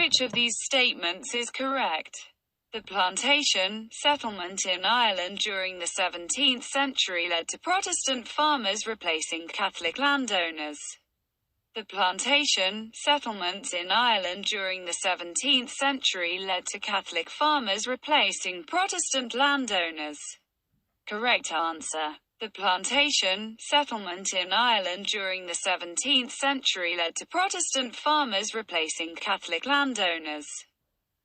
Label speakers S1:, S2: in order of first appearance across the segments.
S1: Which of these statements is correct? The plantation settlement in Ireland during the 17th century led to Protestant farmers replacing Catholic landowners. The plantation settlements in Ireland during the 17th century led to Catholic farmers replacing Protestant landowners. Correct answer. The plantation settlement in Ireland during the 17th century led to Protestant farmers replacing Catholic landowners.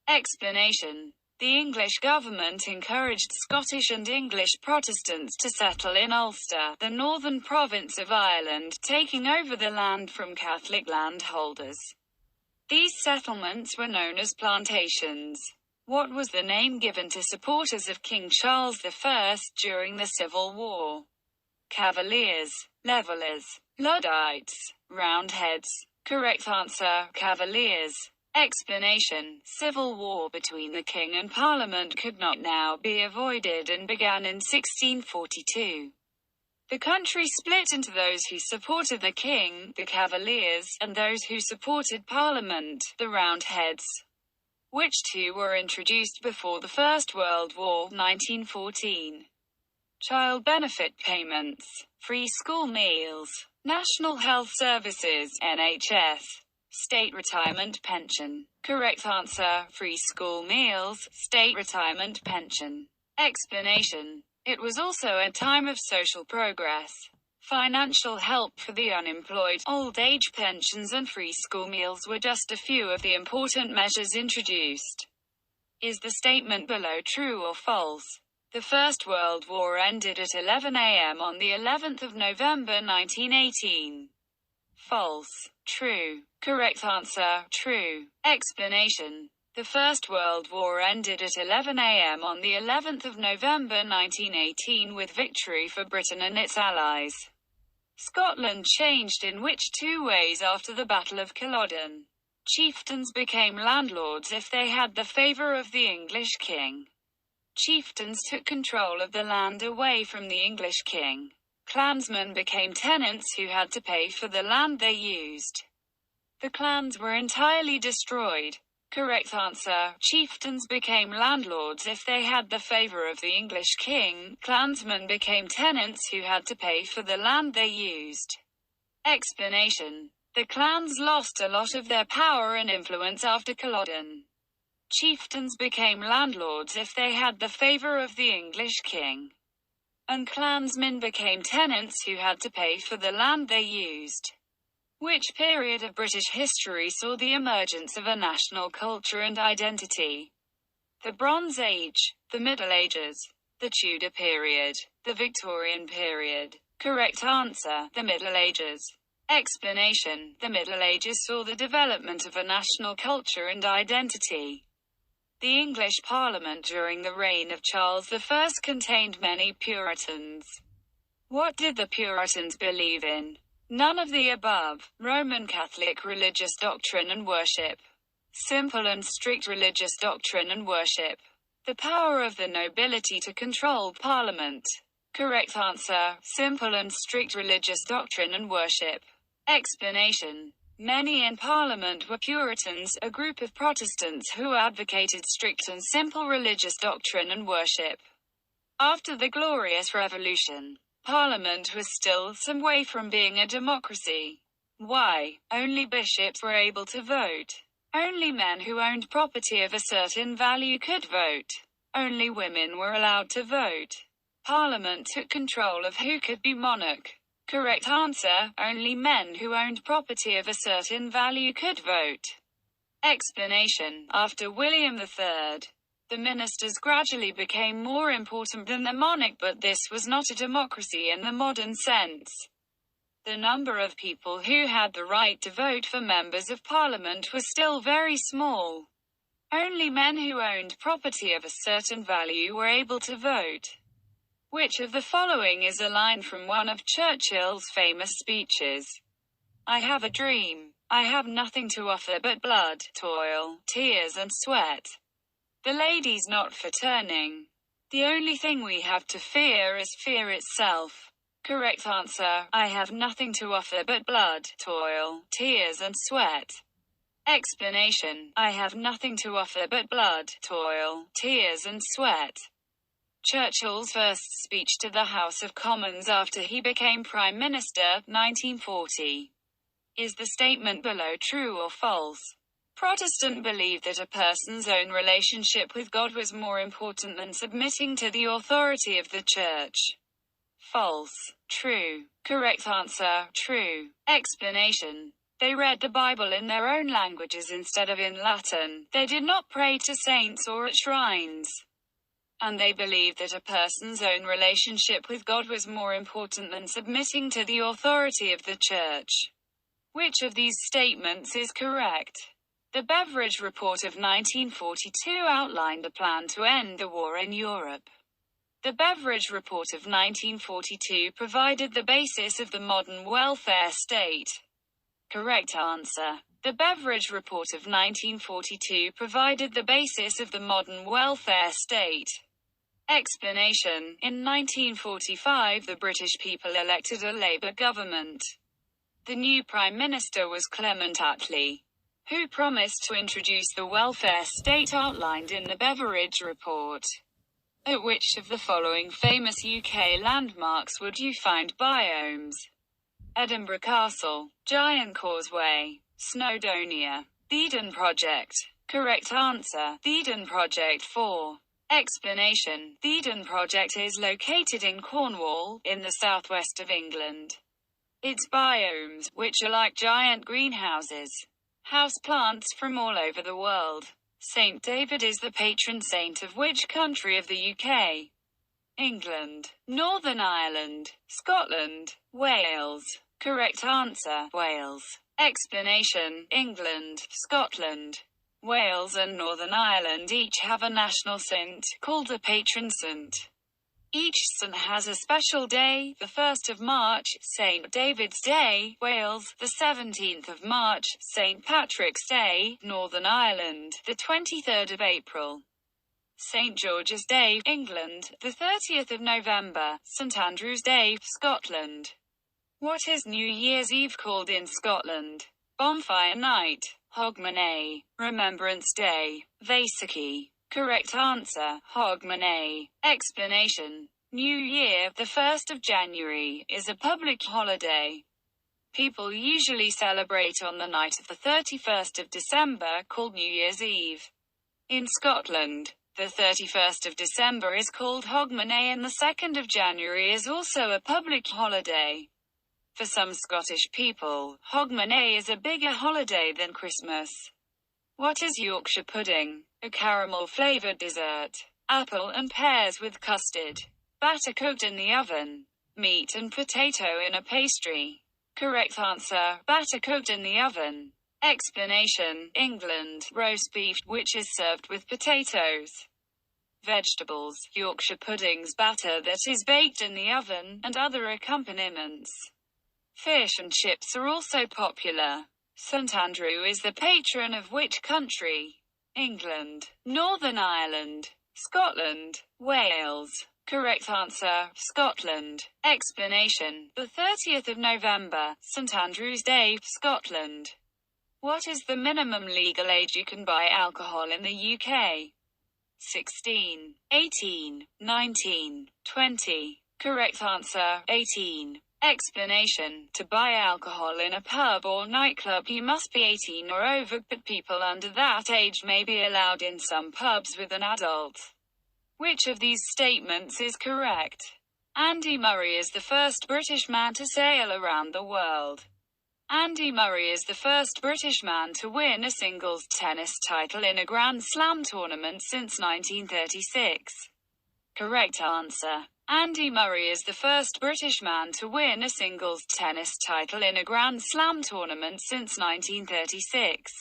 S1: Explanation. The English government encouraged Scottish and English Protestants to settle in Ulster, the northern province of Ireland, taking over the land from Catholic landholders. These settlements were known as plantations. What was the name given to supporters of King Charles I during the Civil War? Cavaliers, Levellers, Luddites, Roundheads. Correct answer, Cavaliers. Explanation. Civil war between the king and parliament could not now be avoided and began in 1642. The country split into those who supported the king, the Cavaliers, and those who supported parliament, the Roundheads. Which two were introduced before the First World War, 1914? Child benefit payments, free school meals, National Health Services, NHS, state retirement pension. Correct answer, free school meals, state retirement pension. Explanation. It was also a time of social progress. Financial help for the unemployed, old age pensions and free school meals were just a few of the important measures introduced. Is the statement below true or false? The First World War ended at 11 a.m. on the 11th of November 1918. False. True. Correct answer, true. Explanation. The First World War ended at 11 a.m. on the 11th of November 1918 with victory for Britain and its allies. Scotland changed in which two ways after the Battle of Culloden? Chieftains became landlords if they had the favour of the English king. Chieftains took control of the land away from the English king. Clansmen became tenants who had to pay for the land they used. The clans were entirely destroyed. Correct answer. Chieftains became landlords if they had the favour of the English king. Clansmen became tenants who had to pay for the land they used. Explanation. The clans lost a lot of their power and influence after Culloden. Chieftains became landlords if they had the favour of the English king. And clansmen became tenants who had to pay for the land they used. Which period of British history saw the emergence of a national culture and identity? The Bronze Age, the Middle Ages, the Tudor period, the Victorian period. Correct answer, the Middle Ages. Explanation. The Middle Ages saw the development of a national culture and identity. The English Parliament during the reign of Charles I contained many Puritans. What did the Puritans believe in? None of the above. Roman Catholic religious doctrine and worship. Simple and strict religious doctrine and worship. The power of the nobility to control Parliament. Correct answer, simple and strict religious doctrine and worship. Explanation. Many in Parliament were Puritans, a group of Protestants who advocated strict and simple religious doctrine and worship. After the Glorious Revolution, Parliament was still some way from being a democracy. Why? Only bishops were able to vote. Only men who owned property of a certain value could vote. Only women were allowed to vote. Parliament took control of who could be monarch. Correct answer, only men who owned property of a certain value could vote. Explanation. After William III, the ministers gradually became more important than the monarch, but this was not a democracy in the modern sense. The number of people who had the right to vote for members of parliament was still very small. Only men who owned property of a certain value were able to vote. Which of the following is a line from one of Churchill's famous speeches? I have a dream. I have nothing to offer but blood, toil, tears and sweat. The lady's not for turning. The only thing we have to fear is fear itself. Correct answer, I have nothing to offer but blood, toil, tears and sweat. Explanation: I have nothing to offer but blood, toil, tears and sweat. Churchill's first speech to the House of Commons after he became Prime Minister, 1940. Is the statement below true or false? Protestant believed that a person's own relationship with God was more important than submitting to the authority of the Church. False. True. Correct answer: true. Explanation: they read the Bible in their own languages instead of in Latin. They did not pray to saints or at shrines. And they believed that a person's own relationship with God was more important than submitting to the authority of the Church. Which of these statements is correct? The Beveridge Report of 1942 outlined a plan to end the war in Europe. The Beveridge Report of 1942 provided the basis of the modern welfare state. Correct answer: the Beveridge Report of 1942 provided the basis of the modern welfare state. Explanation: in 1945 the British people elected a Labour government. The new Prime Minister was Clement Attlee, who promised to introduce the welfare state outlined in the Beveridge Report. At which of the following famous UK landmarks would you find biomes? Edinburgh Castle, Giant Causeway, Snowdonia, the Eden Project. Correct answer: the Eden Project 4. Explanation: the Eden Project is located in Cornwall, in the southwest of England. Its biomes, which are like giant greenhouses, house plants from all over the world. Saint David is the patron saint of which country of the UK? England, Northern Ireland, Scotland, Wales. Correct answer: Wales. Explanation: England, Scotland, Wales and Northern Ireland each have a national saint, called a patron saint. Each saint has a special day: the 1st of March, St. David's Day, Wales; the 17th of March, St. Patrick's Day, Northern Ireland; the 23rd of April, St. George's Day, England; the 30th of November, St. Andrew's Day, Scotland. What is New Year's Eve called in Scotland? Bonfire Night, Hogmanay, Remembrance Day, Vaisakhi. Correct answer: Hogmanay. Explanation: New Year, the 1st of January, is a public holiday. People usually celebrate on the night of the 31st of December, called New Year's Eve. In Scotland, the 31st of December is called Hogmanay and the 2nd of January is also a public holiday. For some Scottish people, Hogmanay is a bigger holiday than Christmas. What is Yorkshire pudding? A caramel-flavoured dessert. Apple and pears with custard. Batter cooked in the oven. Meat and potato in a pastry. Correct answer: batter cooked in the oven. Explanation: England, roast beef, which is served with potatoes. Vegetables, Yorkshire pudding's batter that is baked in the oven, and other accompaniments. Fish and chips are also popular. St. Andrew is the patron of which country? England, Northern Ireland, Scotland, Wales. Correct answer: Scotland. Explanation: the 30th of November, St. Andrew's Day, Scotland. What is the minimum legal age you can buy alcohol in the UK? 16, 18, 19, 20. Correct answer: 18. Explanation: to buy alcohol in a pub or nightclub you must be 18 or over, but people under that age may be allowed in some pubs with an adult. Which of these statements is correct? Andy Murray is the first British man to sail around the world. Andy Murray is the first British man to win a singles tennis title in a Grand Slam tournament since 1936. Correct answer: Andy Murray is the first British man to win a singles tennis title in a Grand Slam tournament since 1936.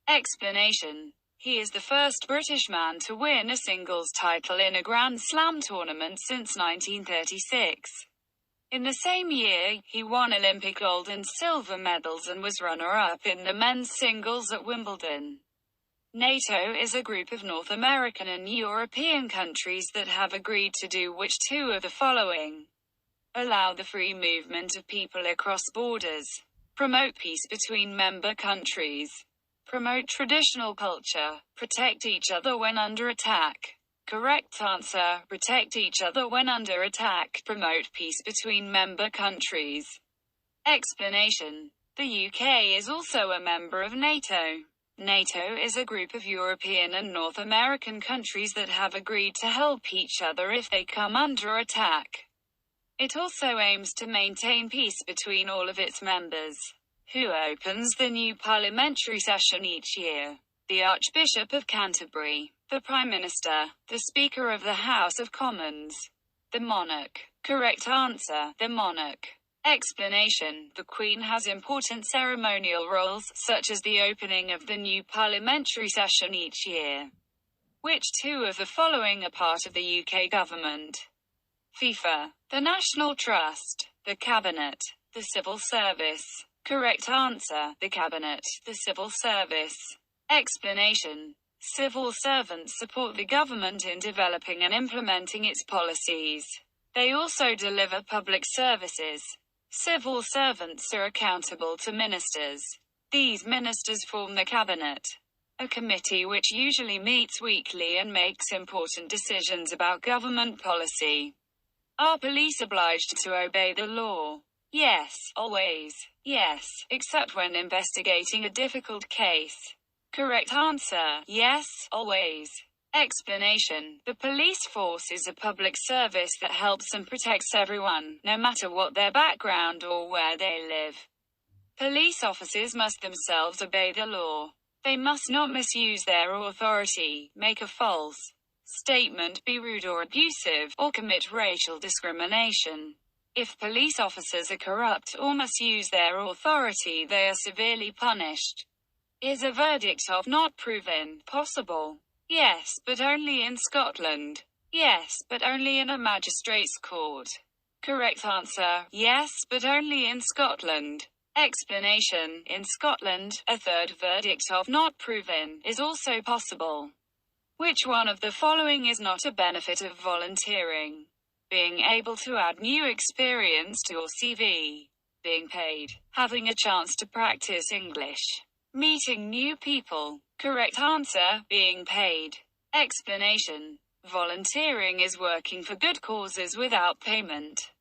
S1: Explanation: he is the first British man to win a singles title in a Grand Slam tournament since 1936. In the same year, he won Olympic gold and silver medals and was runner-up in the men's singles at Wimbledon. NATO is a group of North American and European countries that have agreed to do which two of the following? Allow the free movement of people across borders. Promote peace between member countries. Promote traditional culture. Protect each other when under attack. Correct answer. Protect each other when under attack. Promote peace between member countries. Explanation. The UK is also a member of NATO. NATO is a group of European and North American countries that have agreed to help each other if they come under attack. It also aims to maintain peace between all of its members. Who opens the new parliamentary session each year? The Archbishop of Canterbury, the Prime Minister, the Speaker of the House of Commons, the monarch. Correct answer, the monarch. Explanation. The Queen has important ceremonial roles, such as the opening of the new parliamentary session each year. Which two of the following are part of the UK government? FIFA, the National Trust, the Cabinet, the Civil Service. Correct answer, the Cabinet, the Civil Service. Explanation. Civil servants support the government in developing and implementing its policies. They also deliver public services. Civil servants are accountable to ministers. These ministers form the Cabinet, a committee which usually meets weekly and makes important decisions about government policy. Are police obliged to obey the law? Yes, always. Yes, except when investigating a difficult case. Correct answer, yes, always. Explanation. The police force is a public service that helps and protects everyone, no matter what their background or where they live. Police officers must themselves obey the law. They must not misuse their authority, make a false statement, be rude or abusive, or commit racial discrimination. If police officers are corrupt or misuse their authority, they are severely punished. Is a verdict of not proven possible? Yes, but only in Scotland. Yes, but only in a magistrate's court. Correct answer, yes, but only in Scotland. Explanation. In Scotland, a third verdict of not proven is also possible. Which one of the following is not a benefit of volunteering? Being able to add new experience to your CV. Being paid. Having a chance to practice English. Meeting new people. Correct answer, being paid. Explanation. Volunteering is working for good causes without payment.